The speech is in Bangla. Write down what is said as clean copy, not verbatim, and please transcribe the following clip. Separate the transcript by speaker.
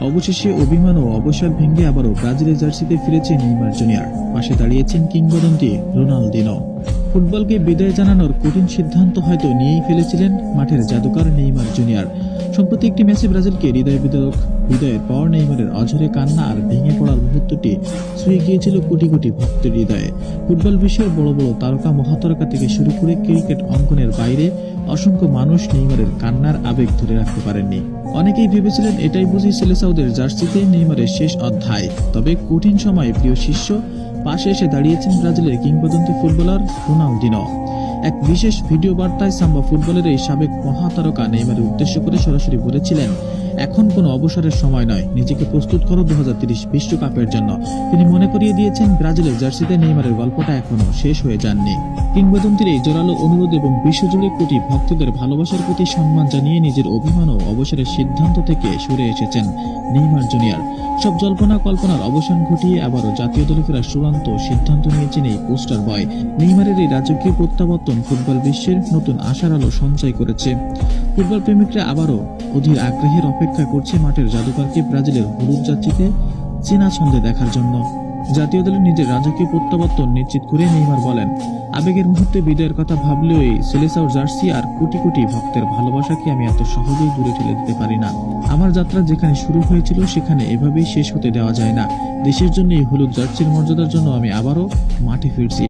Speaker 1: অবশেষে অভিমান ও অবসাদ ভেঙে আবারও ব্রাজিলের জার্সিতে ফিরেছে নেইমার জুনিয়র। পাশে দাঁড়িয়েছেন কিংবদন্তি রোনালদিনো। ফুটবলকে বিদায় জানানোর কঠিন সিদ্ধান্ত হয়তো নিয়েই ফেলেছিলেন মাঠের জাদুকর নেইমার জুনিয়র। সম্প্রতি একটি ম্যাচে ব্রাজিলকে হৃদয়ের পর নেইমারের অঝরে কান্না আর ভেঙে পড়ার মুহূর্তটি ছুঁয়ে গিয়েছিল কোটি কোটি ভক্তের হৃদয়ে। ফুটবল বিশ্বের বড় বড় তারকা মহাতারকা থেকে শুরু করে ক্রিকেট অঙ্গনের বাইরে অসংখ্য মানুষ নেইমারের কান্নার আবেগ ধরে রাখতে পারেননি। অনেকেই ভেবেছিলেন এটাই বুঝি সেলেসাউদের জার্সিতে নেইমারের শেষ অধ্যায়। তবে কঠিন সময়ে প্রিয় শিষ্য পাশে এসে দাঁড়িয়েছেন ব্রাজিলের কিংবদন্তি ফুটবলার রোনালদিনো। এক বিশেষ ভিডিও বার্তায় সাম্বা ফুটবলের এই সাবেক মহাতারকা নেইমারের উদ্দেশ্য করে সরাসরি বলেছিলেন, এখন কোনো অবসরের সময় নয়, নিজেকে প্রস্তুত করো 2030 বিশ্বকাপের জন্য। তিনি মনে করিয়ে দিয়েছেন ব্রাজিলের জার্সিতে নেইমারের গল্পটা এখনো শেষ হয়ে যাননি। কিংবদন্তির এই জোরালো অনুরোধ এবং বিশ্বজুড়ে কোটি ভক্তদের ভালোবাসার প্রতি সম্মান জানিয়ে নিজের অভিমান ও অবসরের সিদ্ধান্ত থেকে সরে এসেছেন নেইমার জুনিয়র। সব জল্পনা কল্পনার অবসান ঘটিয়ে আবারও জাতীয় দলে ফেরার চূড়ান্ত সিদ্ধান্ত নিয়েছেন এই পোস্টার বয়। নেইমারের এই রাজকীয় প্রত্যাবর্তন ফুটবল বিশ্বের নতুন আশার আলো সঞ্চয় করেছে। ফুটবল প্রেমিকরা আবারও অধীর আগ্রহের অপেক্ষা করছে মাঠের জাদুকরকে ব্রাজিলের হলুদ যাত্রীতে চেনা ছন্দে দেখার জন্য। জাতীয় দলের নিজের রাজকীয় প্রত্যাবর্তন নিশ্চিত করে নেইমার বলেন, আবেগের মুহূর্তে বিদায়ের কথা ভাবলেও এই সেলেসাও জার্সি আর কোটি কোটি ভক্তের ভালোবাসাকে আমি এত সহজেই দূরে ঠেলে দিতে পারি না। আমার যাত্রা যেখানে শুরু হয়েছিল সেখানে এভাবেই শেষ হতে দেওয়া যায় না। দেশের জন্য এই হলুদ জার্সির মর্যাদার জন্য আমি আবারও মাঠে ফিরছি।